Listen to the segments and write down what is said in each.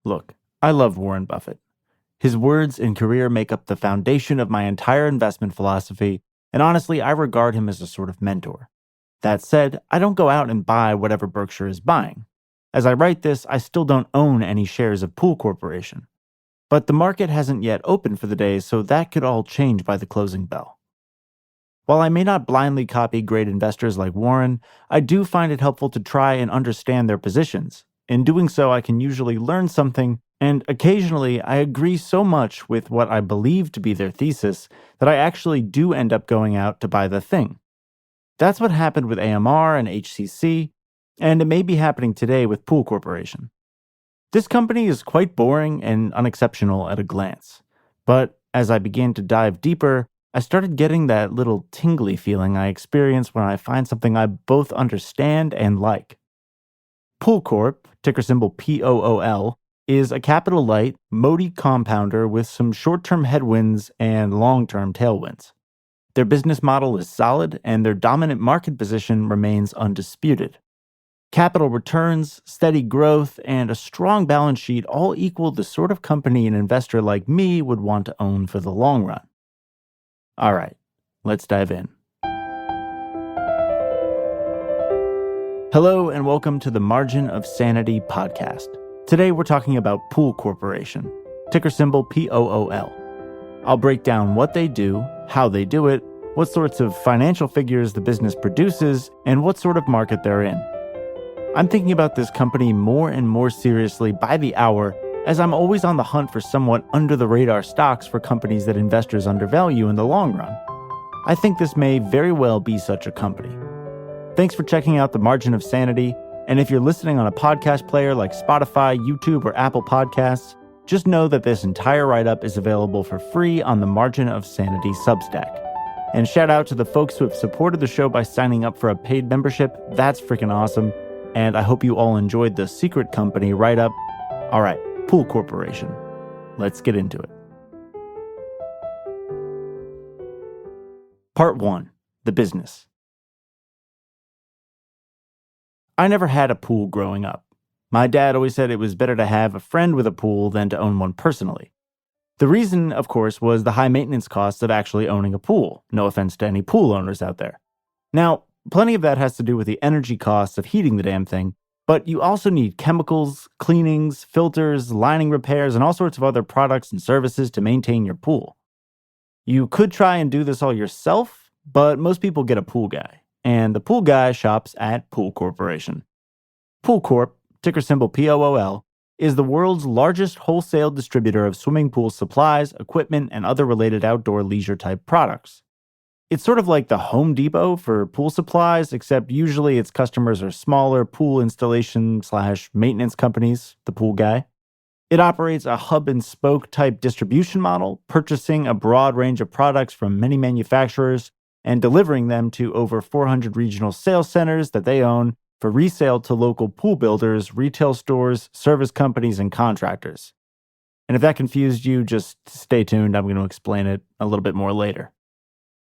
Look, I love Warren Buffett. His words and career make up the foundation of my entire investment philosophy, and honestly, I regard him as a sort of mentor. That said, I don't go out and buy whatever Berkshire is buying. As I write this, I still don't own any shares of Pool Corporation. But the market hasn't yet opened for the day, so that could all change by the closing bell. While I may not blindly copy great investors like Warren, I do find it helpful to try and understand their positions. In doing so, I can usually learn something, and occasionally I agree so much with what I believe to be their thesis that I actually do end up going out to buy the thing. That's what happened with AMR and HCC, and it may be happening today with Pool Corporation. This company is quite boring and unexceptional at a glance, but as I began to dive deeper, I started getting that little tingly feeling I experience when I find something I both understand and like. Pool Corp, ticker symbol POOL, is a capital-light, moaty compounder with some short-term headwinds and long-term tailwinds. Their business model is solid, and their dominant market position remains undisputed. Capital returns, steady growth, and a strong balance sheet all equal the sort of company an investor like me would want to own for the long run. All right, let's dive in. Hello, and welcome to the Margin of Sanity podcast. Today we're talking about Pool Corporation, ticker symbol POOL. I'll break down what they do, how they do it, what sorts of financial figures the business produces, and what sort of market they're in. I'm thinking about this company more and more seriously by the hour, as I'm always on the hunt for somewhat under-the-radar stocks for companies that investors undervalue in the long run. I think this may very well be such a company. Thanks for checking out the Margin of Sanity, and if you're listening on a podcast player like Spotify, YouTube, or Apple Podcasts, just know that this entire write-up is available for free on the Margin of Sanity Substack. And shout out to the folks who have supported the show by signing up for a paid membership. That's freaking awesome. And I hope you all enjoyed the Secret Company write-up. All right, Pool Corporation. Let's get into it. Part 1. The business. I never had a pool growing up. My dad always said it was better to have a friend with a pool than to own one personally. The reason, of course, was the high maintenance costs of actually owning a pool. No offense to any pool owners out there. Now, plenty of that has to do with the energy costs of heating the damn thing, but you also need chemicals, cleanings, filters, lining repairs, and all sorts of other products and services to maintain your pool. You could try and do this all yourself, but most people get a pool guy, and the pool guy shops at Pool Corporation. Pool Corp, ticker symbol POOL, is the world's largest wholesale distributor of swimming pool supplies, equipment, and other related outdoor leisure-type products. It's sort of like the Home Depot for pool supplies, except usually its customers are smaller pool installation/maintenance companies, the pool guy. It operates a hub-and-spoke type distribution model, purchasing a broad range of products from many manufacturers and delivering them to over 400 regional sales centers that they own for resale to local pool builders, retail stores, service companies, and contractors. And if that confused you, just stay tuned. I'm going to explain it a little bit more later.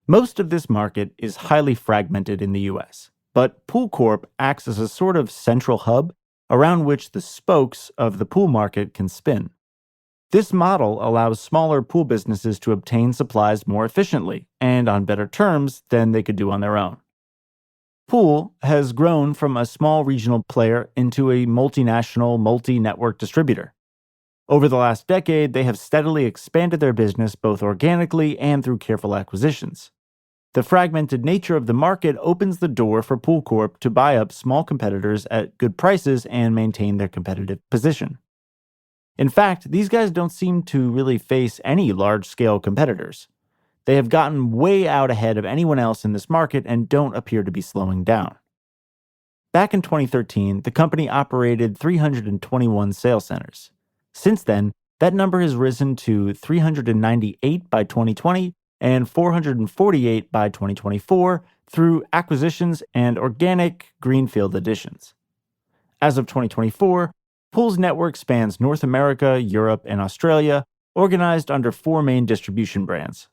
Most of this market is highly fragmented in the US, but Pool Corp acts as a sort of central hub around which the spokes of the pool market can spin. This model allows smaller pool businesses to obtain supplies more efficiently and on better terms than they could do on their own. Pool has grown from a small regional player into a multinational, multi-network distributor. Over the last decade, they have steadily expanded their business both organically and through careful acquisitions. The fragmented nature of the market opens the door for Pool Corp to buy up small competitors at good prices and maintain their competitive position. In fact, these guys don't seem to really face any large-scale competitors. They have gotten way out ahead of anyone else in this market and don't appear to be slowing down. Back in 2013, the company operated 321 sales centers. Since then, that number has risen to 398 by 2020 and 448 by 2024 through acquisitions and organic greenfield additions. As of 2024, Pool's network spans North America, Europe, and Australia, organized under 4 main distribution brands: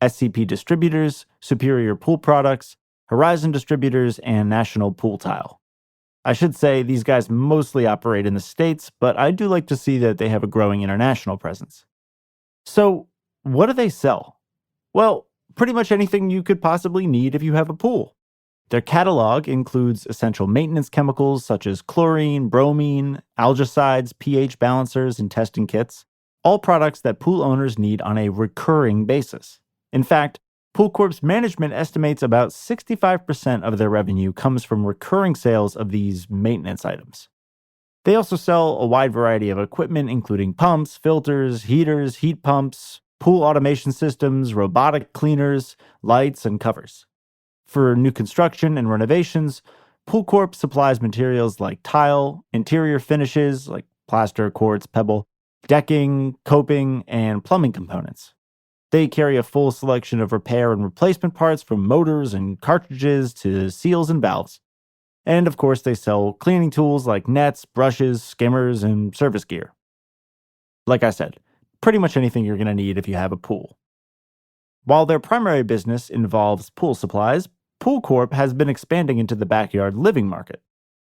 SCP Distributors, Superior Pool Products, Horizon Distributors, and National Pool Tile. I should say these guys mostly operate in the States, but I do like to see that they have a growing international presence. So, what do they sell? Well, pretty much anything you could possibly need if you have a pool. Their catalog includes essential maintenance chemicals such as chlorine, bromine, algicides, pH balancers, and testing kits, all products that pool owners need on a recurring basis. In fact, Pool Corp's management estimates about 65% of their revenue comes from recurring sales of these maintenance items. They also sell a wide variety of equipment, including pumps, filters, heaters, heat pumps, pool automation systems, robotic cleaners, lights, and covers. For new construction and renovations, Pool Corp supplies materials like tile, interior finishes like plaster, quartz, pebble, decking, coping, and plumbing components. They carry a full selection of repair and replacement parts from motors and cartridges to seals and valves. And of course, they sell cleaning tools like nets, brushes, skimmers, and service gear. Like I said, pretty much anything you're going to need if you have a pool. While their primary business involves pool supplies, Pool Corp has been expanding into the backyard living market,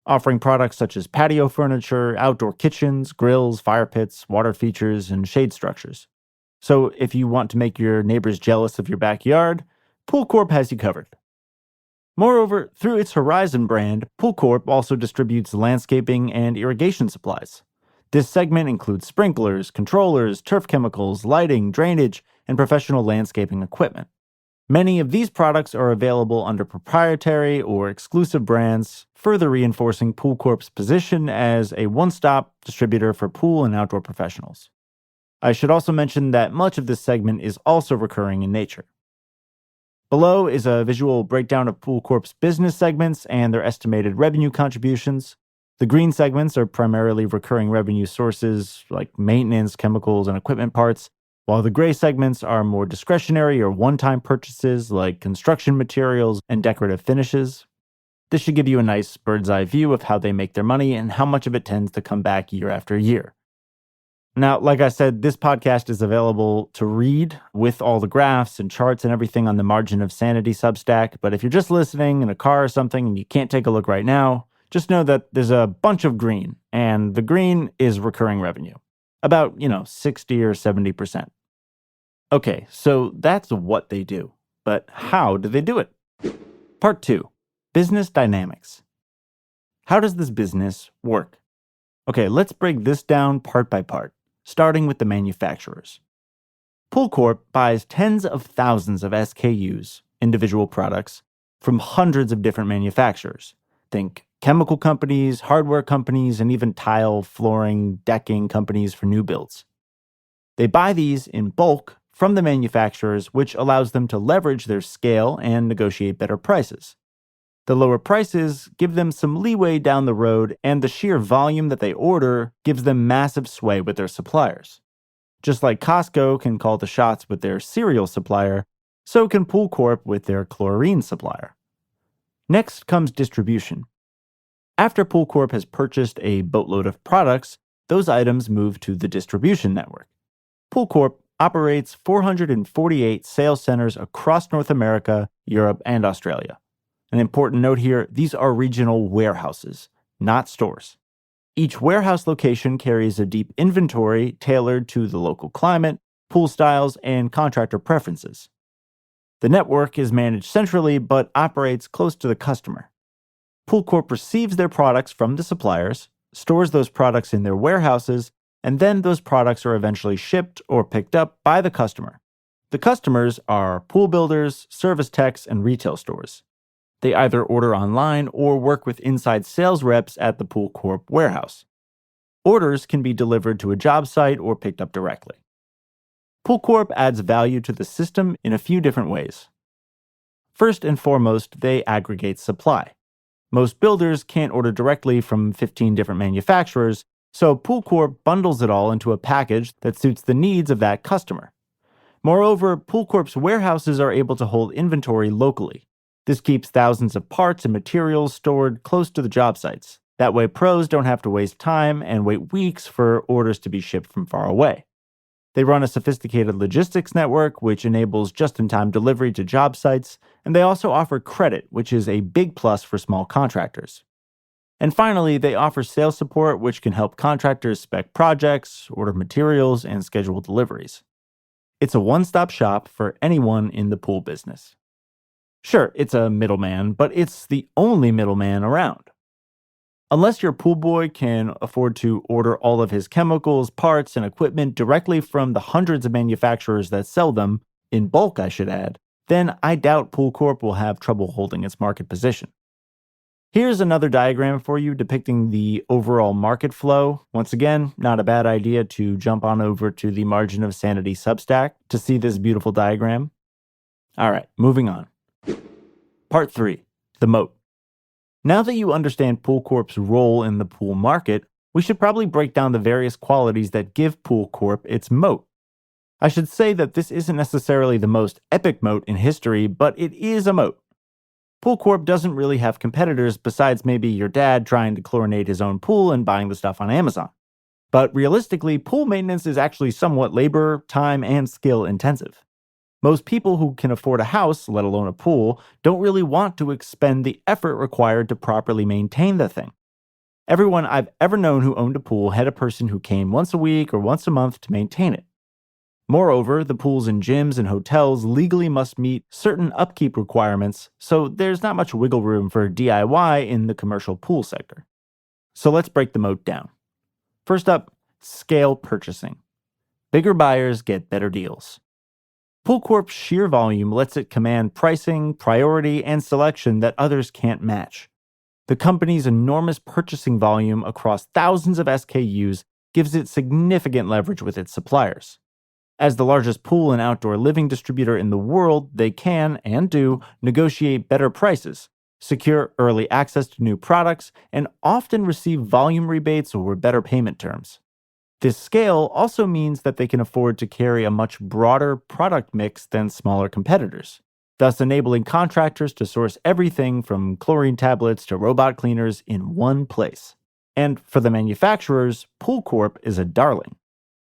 offering products such as patio furniture, outdoor kitchens, grills, fire pits, water features, and shade structures. So if you want to make your neighbors jealous of your backyard, Pool Corp has you covered. Moreover, through its Horizon brand, Pool Corp also distributes landscaping and irrigation supplies. This segment includes sprinklers, controllers, turf chemicals, lighting, drainage, and professional landscaping equipment. Many of these products are available under proprietary or exclusive brands, further reinforcing Pool Corp's position as a one-stop distributor for pool and outdoor professionals. I should also mention that much of this segment is also recurring in nature. Below is a visual breakdown of Pool Corp's business segments and their estimated revenue contributions. The green segments are primarily recurring revenue sources like maintenance, chemicals, and equipment parts, while the gray segments are more discretionary or one-time purchases like construction materials and decorative finishes. This should give you a nice bird's eye view of how they make their money and how much of it tends to come back year after year. Now, like I said, this podcast is available to read with all the graphs and charts and everything on the Margin of Sanity Substack, but if you're just listening in a car or something and you can't take a look right now, just know that there's a bunch of green, and the green is recurring revenue. About, 60 or 70%. Okay, so that's what they do. But how do they do it? Part 2. Business Dynamics. How does this business work? Okay, let's break this down part by part, starting with the manufacturers. Pool Corp buys tens of thousands of SKUs, individual products, from hundreds of different manufacturers. Think chemical companies, hardware companies, and even tile, flooring, decking companies for new builds. They buy these in bulk from the manufacturers, which allows them to leverage their scale and negotiate better prices. The lower prices give them some leeway down the road, and the sheer volume that they order gives them massive sway with their suppliers. Just like Costco can call the shots with their cereal supplier, so can Pool Corp with their chlorine supplier. Next comes distribution. After Pool Corp has purchased a boatload of products, those items move to the distribution network. Pool Corp operates 448 sales centers across North America, Europe, and Australia. An important note here, these are regional warehouses, not stores. Each warehouse location carries a deep inventory tailored to the local climate, pool styles, and contractor preferences. The network is managed centrally but operates close to the customer. Pool Corp receives their products from the suppliers, stores those products in their warehouses, and then those products are eventually shipped or picked up by the customer. The customers are pool builders, service techs, and retail stores. They either order online or work with inside sales reps at the Pool Corp warehouse. Orders can be delivered to a job site or picked up directly. Pool Corp adds value to the system in a few different ways. First and foremost, they aggregate supply. Most builders can't order directly from 15 different manufacturers, so Pool Corp bundles it all into a package that suits the needs of that customer. Moreover, Pool Corp's warehouses are able to hold inventory locally. This keeps thousands of parts and materials stored close to the job sites. That way, pros don't have to waste time and wait weeks for orders to be shipped from far away. They run a sophisticated logistics network, which enables just-in-time delivery to job sites, and they also offer credit, which is a big plus for small contractors. And finally, they offer sales support, which can help contractors spec projects, order materials, and schedule deliveries. It's a one-stop shop for anyone in the pool business. Sure, it's a middleman, but it's the only middleman around. Unless your pool boy can afford to order all of his chemicals, parts, and equipment directly from the hundreds of manufacturers that sell them, in bulk I should add, then I doubt Pool Corp will have trouble holding its market position. Here's another diagram for you depicting the overall market flow. Once again, not a bad idea to jump on over to the Margin of Sanity Substack to see this beautiful diagram. All right, moving on. Part 3, the moat. Now that you understand Pool Corp's role in the pool market, we should probably break down the various qualities that give Pool Corp its moat. I should say that this isn't necessarily the most epic moat in history, but it is a moat. Pool Corp doesn't really have competitors besides maybe your dad trying to chlorinate his own pool and buying the stuff on Amazon. But realistically, pool maintenance is actually somewhat labor, time, and skill intensive. Most people who can afford a house, let alone a pool, don't really want to expend the effort required to properly maintain the thing. Everyone I've ever known who owned a pool had a person who came once a week or once a month to maintain it. Moreover, the pools in gyms and hotels legally must meet certain upkeep requirements, so there's not much wiggle room for DIY in the commercial pool sector. So let's break the moat down. First up, scale purchasing. Bigger buyers get better deals. Pool Corp's sheer volume lets it command pricing, priority, and selection that others can't match. The company's enormous purchasing volume across thousands of SKUs gives it significant leverage with its suppliers. As the largest pool and outdoor living distributor in the world, they can, and do, negotiate better prices, secure early access to new products, and often receive volume rebates or better payment terms. This scale also means that they can afford to carry a much broader product mix than smaller competitors, thus enabling contractors to source everything from chlorine tablets to robot cleaners in one place. And for the manufacturers, Pool Corp is a darling.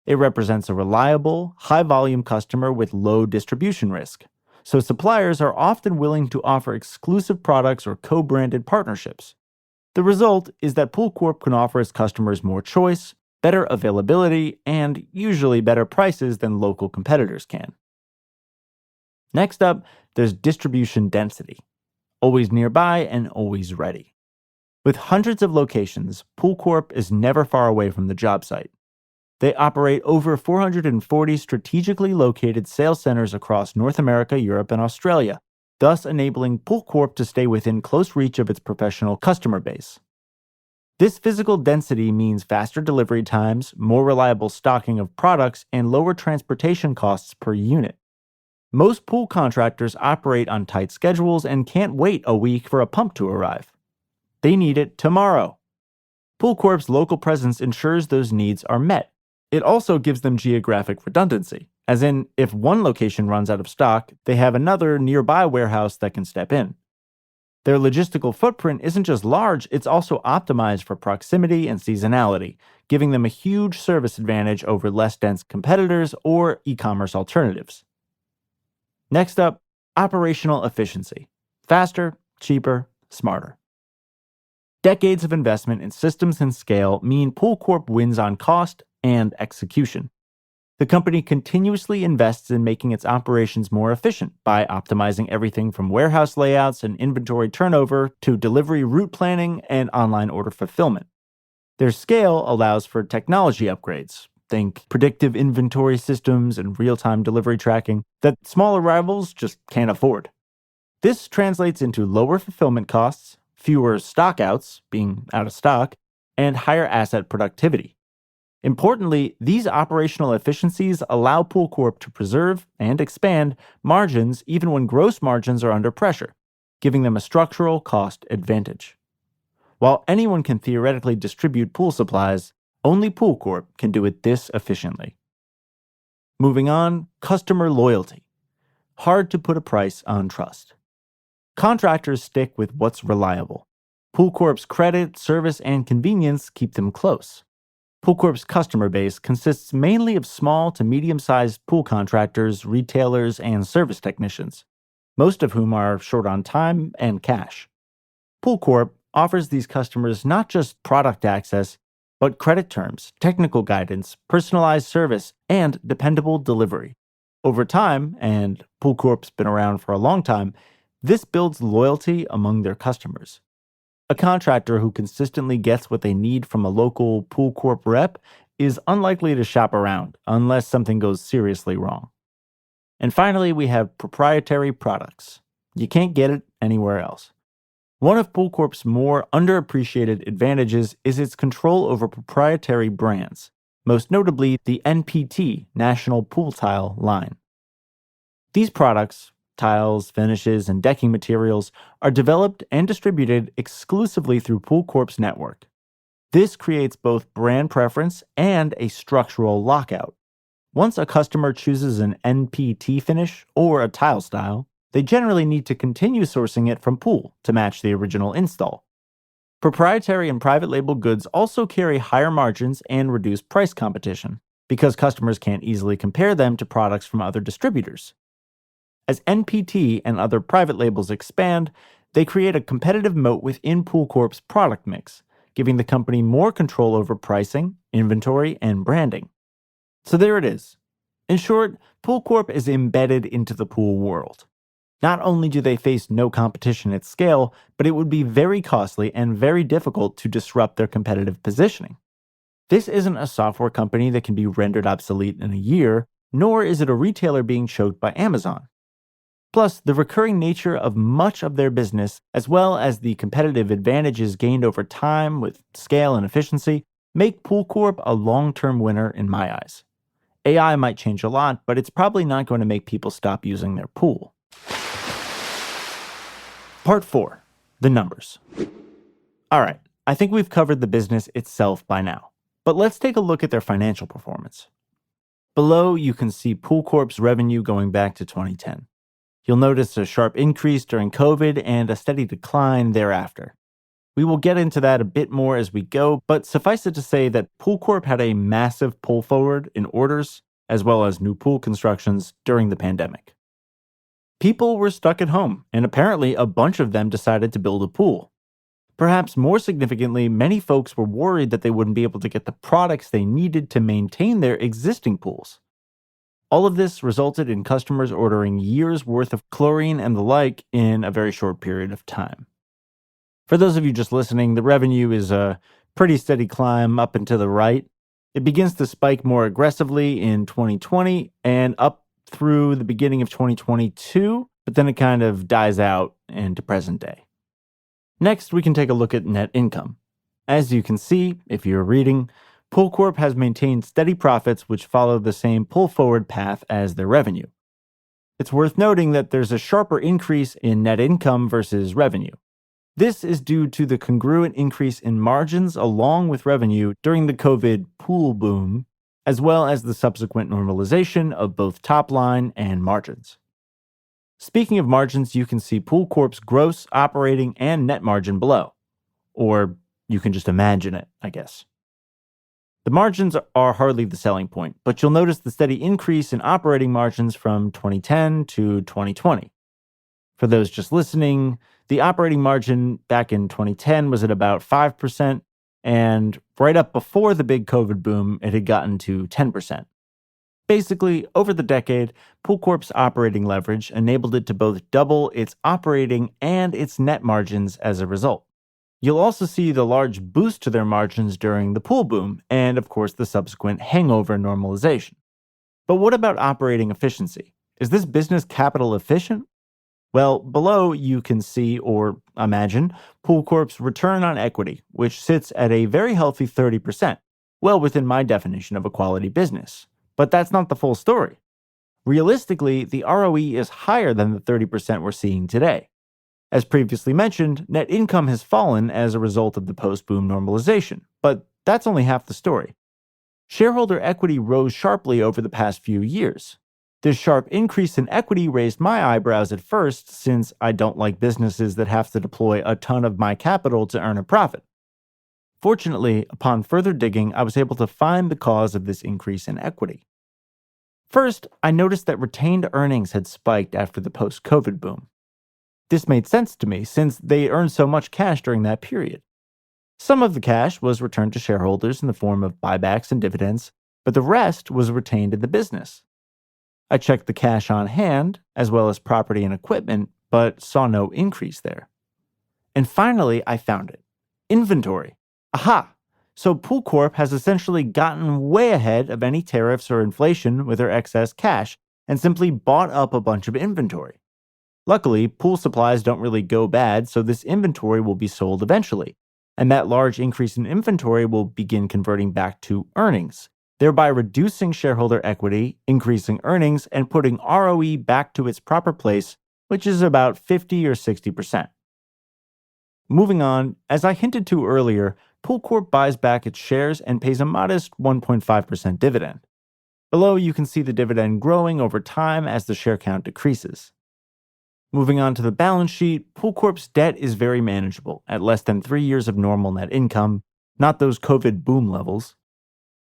It represents a reliable, high-volume customer with low distribution risk, so suppliers are often willing to offer exclusive products or co-branded partnerships. The result is that Pool Corp can offer its customers more choice, better availability, and usually better prices than local competitors can. Next up, there's distribution density. Always nearby and always ready. With hundreds of locations, Pool Corp is never far away from the job site. They operate over 440 strategically located sales centers across North America, Europe, and Australia, thus enabling Pool Corp to stay within close reach of its professional customer base. This physical density means faster delivery times, more reliable stocking of products, and lower transportation costs per unit. Most pool contractors operate on tight schedules and can't wait a week for a pump to arrive. They need it tomorrow. Pool Corp's local presence ensures those needs are met. It also gives them geographic redundancy, as in, if one location runs out of stock, they have another nearby warehouse that can step in. Their logistical footprint isn't just large, it's also optimized for proximity and seasonality, giving them a huge service advantage over less dense competitors or e-commerce alternatives. Next up, operational efficiency. Faster, cheaper, smarter. Decades of investment in systems and scale mean Pool Corp wins on cost and execution. The company continuously invests in making its operations more efficient by optimizing everything from warehouse layouts and inventory turnover to delivery route planning and online order fulfillment. Their scale allows for technology upgrades, think predictive inventory systems and real-time delivery tracking, that smaller rivals just can't afford. This translates into lower fulfillment costs, fewer stockouts, being out of stock, and higher asset productivity. Importantly, these operational efficiencies allow Pool Corp to preserve and expand margins even when gross margins are under pressure, giving them a structural cost advantage. While anyone can theoretically distribute pool supplies, only Pool Corp can do it this efficiently. Moving on, customer loyalty. Hard to put a price on trust. Contractors stick with what's reliable. Pool Corp's credit, service, and convenience keep them close. Pool Corp's customer base consists mainly of small to medium-sized pool contractors, retailers, and service technicians, most of whom are short on time and cash. Pool Corp, offers these customers not just product access, but credit terms, technical guidance, personalized service, and dependable delivery. Over time, and Pool Corp's been around for a long time, this builds loyalty among their customers. A contractor who consistently gets what they need from a local Pool Corp rep is unlikely to shop around unless something goes seriously wrong. And finally, we have proprietary products. You can't get it anywhere else. One of Pool Corp's more underappreciated advantages is its control over proprietary brands, most notably the NPT National Pool Tile line. These products, tiles, finishes, and decking materials, are developed and distributed exclusively through Pool Corp's network. This creates both brand preference and a structural lockout. Once a customer chooses an NPT finish or a tile style, they generally need to continue sourcing it from Pool to match the original install. Proprietary and private label goods also carry higher margins and reduce price competition, because customers can't easily compare them to products from other distributors. As NPT and other private labels expand, they create a competitive moat within Pool Corp's product mix, giving the company more control over pricing, inventory, and branding. So there it is. In short, Pool Corp is embedded into the pool world. Not only do they face no competition at scale, but it would be very costly and very difficult to disrupt their competitive positioning. This isn't a software company that can be rendered obsolete in a year, nor is it a retailer being choked by Amazon. Plus, the recurring nature of much of their business, as well as the competitive advantages gained over time with scale and efficiency, make Pool Corp a long-term winner in my eyes. AI might change a lot, but it's probably not going to make people stop using their pool. Part 4. The numbers. Alright, I think we've covered the business itself by now, but let's take a look at their financial performance. Below, you can see Pool Corp's revenue going back to 2010. You'll notice a sharp increase during COVID and a steady decline thereafter. We will get into that a bit more as we go, but suffice it to say that Pool Corp had a massive pull forward in orders, as well as new pool constructions during the pandemic. People were stuck at home, and apparently a bunch of them decided to build a pool. Perhaps more significantly, many folks were worried that they wouldn't be able to get the products they needed to maintain their existing pools. All of this resulted in customers ordering years' worth of chlorine and the like in a very short period of time. For those of you just listening, the revenue is a pretty steady climb up and to the right. It begins to spike more aggressively in 2020 and up through the beginning of 2022, but then it kind of dies out into present day. Next, we can take a look at net income. As you can see, if you're reading, Pool Corp has maintained steady profits which follow the same pull-forward path as their revenue. It's worth noting that there's a sharper increase in net income versus revenue. This is due to the congruent increase in margins along with revenue during the COVID pool boom, as well as the subsequent normalization of both top line and margins. Speaking of margins, you can see Pool Corp's gross, operating, and net margin below. Or you can just imagine it, I guess. The margins are hardly the selling point, but you'll notice the steady increase in operating margins from 2010 to 2020. For those just listening, the operating margin back in 2010 was at about 5%, and right up before the big COVID boom, it had gotten to 10%. Basically, over the decade, Pool Corp's operating leverage enabled it to both double its operating and its net margins as a result. You'll also see the large boost to their margins during the pool boom, and of course the subsequent hangover normalization. But what about operating efficiency? Is this business capital efficient? Well, below you can see, or imagine, Pool Corp's return on equity, which sits at a very healthy 30%, well within my definition of a quality business. But that's not the full story. Realistically, the ROE is higher than the 30% we're seeing today. As previously mentioned, net income has fallen as a result of the post-boom normalization, but that's only half the story. Shareholder equity rose sharply over the past few years. This sharp increase in equity raised my eyebrows at first, since I don't like businesses that have to deploy a ton of my capital to earn a profit. Fortunately, upon further digging, I was able to find the cause of this increase in equity. First, I noticed that retained earnings had spiked after the post-COVID boom. This made sense to me since they earned so much cash during that period. Some of the cash was returned to shareholders in the form of buybacks and dividends, but the rest was retained in the business. I checked the cash on hand, as well as property and equipment, but saw no increase there. And finally, I found it. Inventory. Aha! So Pool Corp has essentially gotten way ahead of any tariffs or inflation with their excess cash and simply bought up a bunch of inventory. Luckily, pool supplies don't really go bad, so this inventory will be sold eventually. And that large increase in inventory will begin converting back to earnings, thereby reducing shareholder equity, increasing earnings, and putting ROE back to its proper place, which is about 50 or 60%. Moving on, as I hinted to earlier, Pool Corp buys back its shares and pays a modest 1.5% dividend. Below, you can see the dividend growing over time as the share count decreases. Moving on to the balance sheet, Pool Corp's debt is very manageable, at less than 3 years of normal net income, not those COVID boom levels.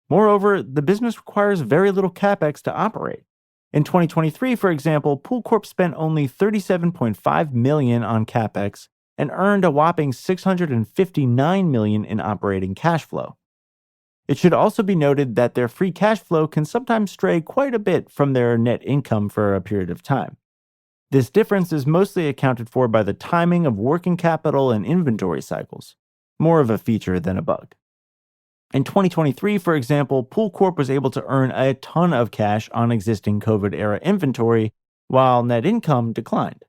Moreover, the business requires very little capex to operate. In 2023, for example, Pool Corp spent only $37.5 million on capex and earned a whopping $659 million in operating cash flow. It should also be noted that their free cash flow can sometimes stray quite a bit from their net income for a period of time. This difference is mostly accounted for by the timing of working capital and inventory cycles, more of a feature than a bug. In 2023, for example, Pool Corp was able to earn a ton of cash on existing COVID-era inventory, while net income declined.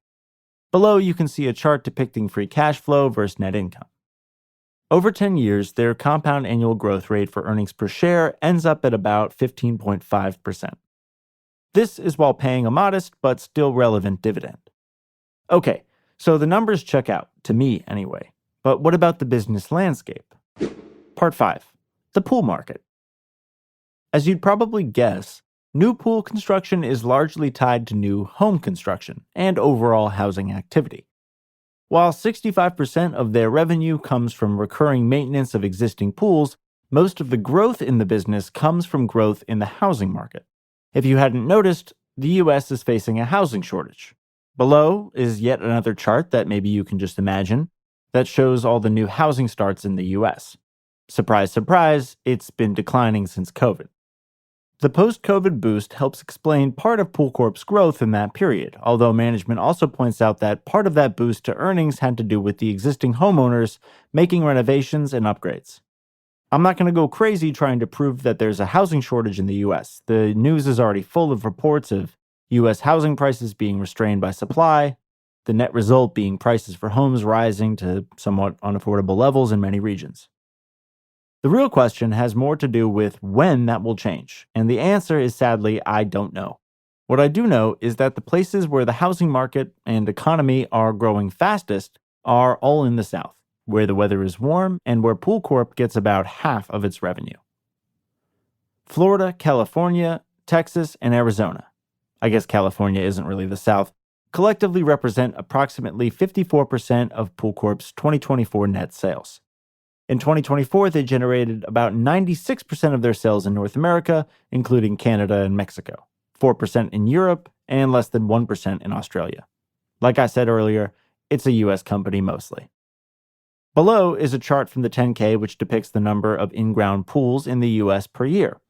Below, you can see a chart depicting free cash flow versus net income. Over 10 years, their compound annual growth rate for earnings per share ends up at about 15.5%. This is while paying a modest but still relevant dividend. Okay, so the numbers check out, to me anyway. But what about the business landscape? Part 5. The pool market. As you'd probably guess, new pool construction is largely tied to new home construction and overall housing activity. While 65% of their revenue comes from recurring maintenance of existing pools, most of the growth in the business comes from growth in the housing market. If you hadn't noticed, the US is facing a housing shortage. Below is yet another chart that maybe you can just imagine that shows all the new housing starts in the US. Surprise, surprise, it's been declining since COVID. The post-COVID boost helps explain part of Pool Corp's growth in that period, although management also points out that part of that boost to earnings had to do with the existing homeowners making renovations and upgrades. I'm not going to go crazy trying to prove that there's a housing shortage in the US. The news is already full of reports of US housing prices being restrained by supply, the net result being prices for homes rising to somewhat unaffordable levels in many regions. The real question has more to do with when that will change, and the answer is sadly, I don't know. What I do know is that the places where the housing market and economy are growing fastest are all in the South, where the weather is warm and where Pool Corp gets about half of its revenue. Florida, California, Texas, and Arizona, I guess California isn't really the South, collectively represent approximately 54% of Pool Corp's 2024 net sales. In 2024, they generated about 96% of their sales in North America, including Canada and Mexico, 4% in Europe, and less than 1% in Australia. Like I said earlier, it's a US company mostly. Below is a chart from the 10K which depicts the number of in-ground pools in the US per year.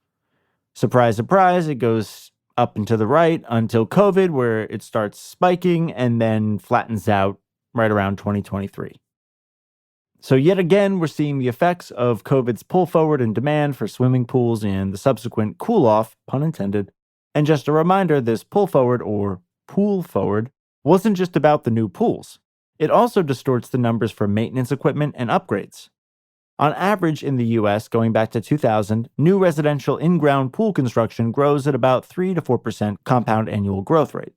Surprise, surprise, it goes up and to the right until COVID, where it starts spiking and then flattens out right around 2023. So yet again, we're seeing the effects of COVID's pull forward in demand for swimming pools and the subsequent cool-off, pun intended. And just a reminder, this pull forward, or pool forward, wasn't just about the new pools. It also distorts the numbers for maintenance equipment and upgrades. On average in the US, going back to 2000, new residential in-ground pool construction grows at about 3 to 4% compound annual growth rate.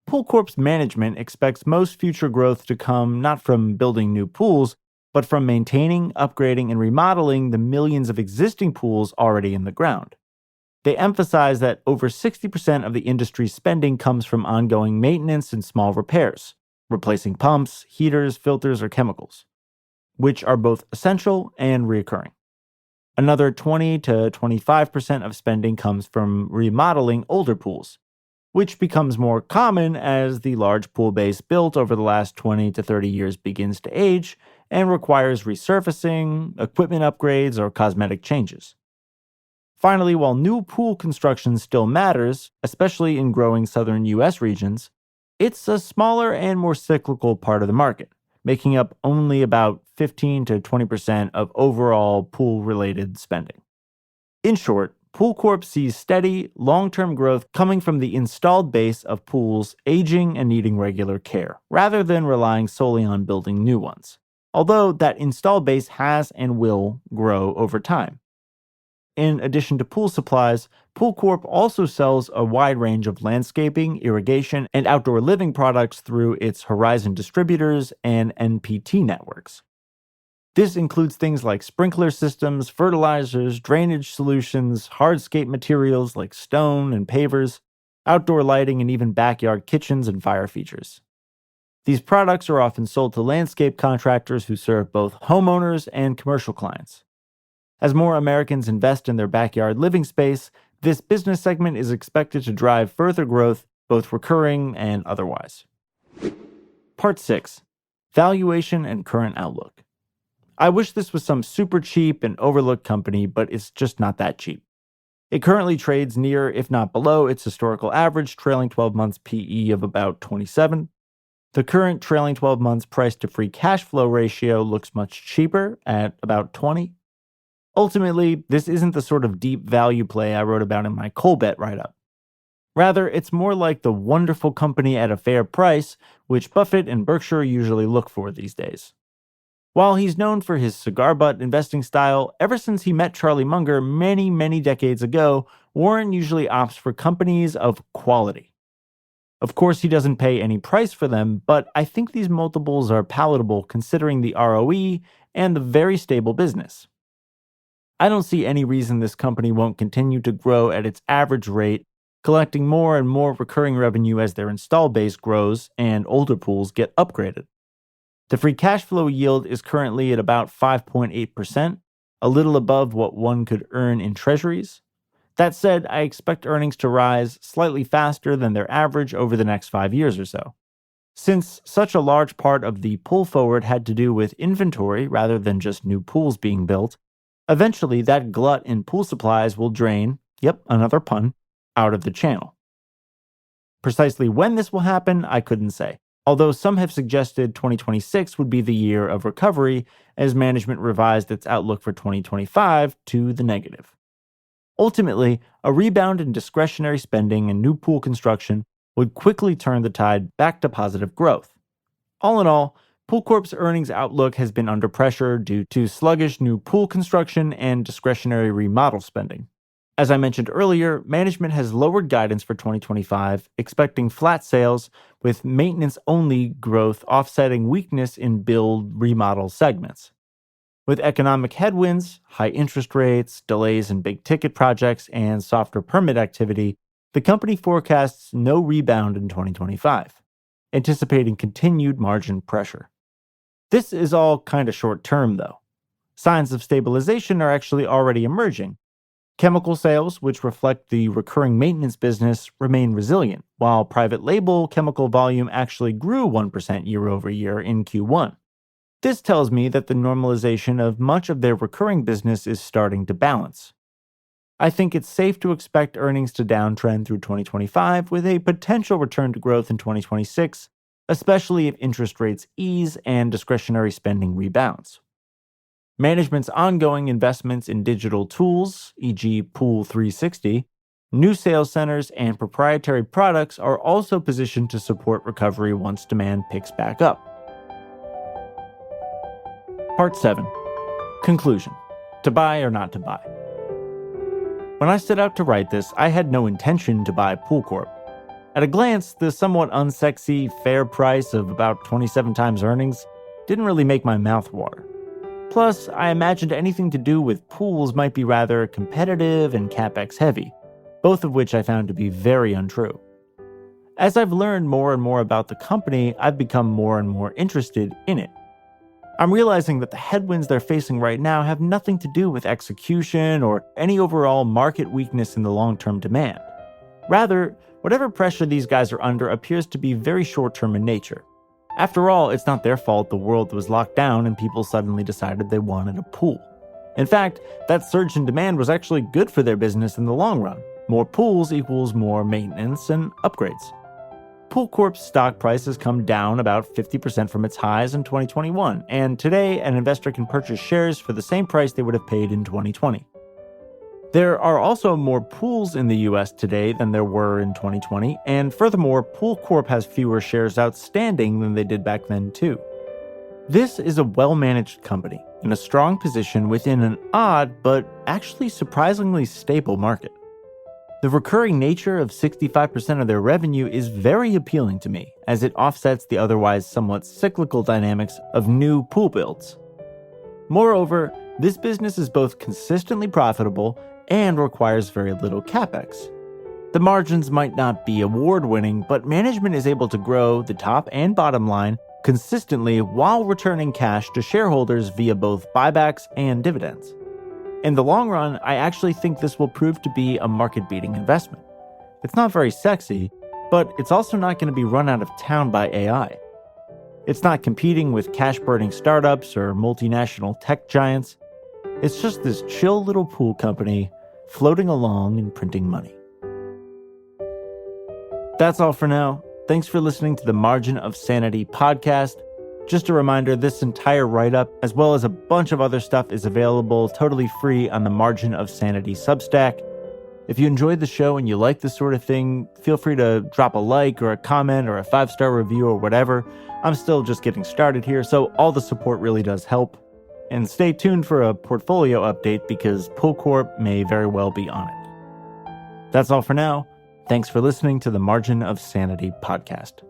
Pool Corp's management expects most future growth to come not from building new pools, but from maintaining, upgrading, and remodeling the millions of existing pools already in the ground. They emphasize that over 60% of the industry's spending comes from ongoing maintenance and small repairs, replacing pumps, heaters, filters, or chemicals, which are both essential and recurring. Another 20 to 25% of spending comes from remodeling older pools, which becomes more common as the large pool base built over the last 20 to 30 years begins to age and requires resurfacing, equipment upgrades, or cosmetic changes. Finally, while new pool construction still matters, especially in growing southern US regions, it's a smaller and more cyclical part of the market, making up only about 15 to 20% of overall pool-related spending. In short, Pool Corp sees steady, long-term growth coming from the installed base of pools aging and needing regular care, rather than relying solely on building new ones. Although that installed base has and will grow over time. In addition to pool supplies, Pool Corp also sells a wide range of landscaping, irrigation, and outdoor living products through its Horizon distributors and NPT networks. This includes things like sprinkler systems, fertilizers, drainage solutions, hardscape materials like stone and pavers, outdoor lighting, and even backyard kitchens and fire features. These products are often sold to landscape contractors who serve both homeowners and commercial clients. As more Americans invest in their backyard living space, this business segment is expected to drive further growth, both recurring and otherwise. Part 6. Valuation and current outlook. I wish this was some super cheap and overlooked company, but it's just not that cheap. It currently trades near, if not below, its historical average trailing 12 months PE of about 27. The current trailing 12 months price to free cash flow ratio looks much cheaper at about 20. Ultimately, this isn't the sort of deep value play I wrote about in my coal bet write-up. Rather, it's more like the wonderful company at a fair price, which Buffett and Berkshire usually look for these days. While he's known for his cigar butt investing style, ever since he met Charlie Munger many decades ago, Warren usually opts for companies of quality. Of course, he doesn't pay any price for them, but I think these multiples are palatable considering the ROE and the very stable business. I don't see any reason this company won't continue to grow at its average rate, collecting more and more recurring revenue as their install base grows and older pools get upgraded. The free cash flow yield is currently at about 5.8%, a little above what one could earn in treasuries. That said, I expect earnings to rise slightly faster than their average over the next 5 years or so. Since such a large part of the pull forward had to do with inventory rather than just new pools being built, eventually that glut in pool supplies will drain, yep, another pun, out of the channel. Precisely when this will happen, I couldn't say. Although some have suggested 2026 would be the year of recovery, as management revised its outlook for 2025 to the negative. Ultimately, a rebound in discretionary spending and new pool construction would quickly turn the tide back to positive growth. All in all, Pool Corp's earnings outlook has been under pressure due to sluggish new pool construction and discretionary remodel spending. As I mentioned earlier, management has lowered guidance for 2025, expecting flat sales with maintenance-only growth offsetting weakness in build-remodel segments. With economic headwinds, high interest rates, delays in big-ticket projects, and softer permit activity, the company forecasts no rebound in 2025, anticipating continued margin pressure. This is all kind of short-term, though. Signs of stabilization are actually already emerging. Chemical sales, which reflect the recurring maintenance business, remain resilient, while private label chemical volume actually grew 1% year over year in Q1. This tells me that the normalization of much of their recurring business is starting to balance. I think it's safe to expect earnings to downtrend through 2025 with a potential return to growth in 2026, especially if interest rates ease and discretionary spending rebounds. Management's ongoing investments in digital tools, e.g. Pool 360, new sales centers, and proprietary products are also positioned to support recovery once demand picks back up. Part 7. Conclusion. To buy or not to buy. When I set out to write this, I had no intention to buy Pool Corp. At a glance, the somewhat unsexy, fair price of about 27 times earnings didn't really make my mouth water. Plus, I imagined anything to do with pools might be rather competitive and capex heavy, both of which I found to be very untrue. As I've learned more and more about the company, I've become more and more interested in it. I'm realizing that the headwinds they're facing right now have nothing to do with execution or any overall market weakness in the long-term demand. Rather, whatever pressure these guys are under appears to be very short-term in nature. After all, it's not their fault the world was locked down and people suddenly decided they wanted a pool. In fact, that surge in demand was actually good for their business in the long run. More pools equals more maintenance and upgrades. Pool Corp's stock price has come down about 50% from its highs in 2021, and today an investor can purchase shares for the same price they would have paid in 2020. There are also more pools in the US today than there were in 2020, and furthermore, Pool Corp has fewer shares outstanding than they did back then too. This is a well-managed company in a strong position within an odd but actually surprisingly stable market. The recurring nature of 65% of their revenue is very appealing to me, as it offsets the otherwise somewhat cyclical dynamics of new pool builds. Moreover, this business is both consistently profitable and requires very little capex. The margins might not be award-winning, but management is able to grow the top and bottom line consistently while returning cash to shareholders via both buybacks and dividends. In the long run, I actually think this will prove to be a market-beating investment. It's not very sexy, but it's also not going to be run out of town by AI. It's not competing with cash-burning startups or multinational tech giants. It's just this chill little pool company floating along and printing money. That's all for now. Thanks for listening to the Margin of Sanity podcast. Just a reminder, this entire write-up, as well as a bunch of other stuff, is available totally free on the Margin of Sanity Substack. If you enjoyed the show and you like this sort of thing, feel free to drop a like or a comment or a 5-star review or whatever. I'm still just getting started here, so all the support really does help. And stay tuned for a portfolio update because Pool Corp may very well be on it. That's all for now. Thanks for listening to the Margin of Sanity podcast.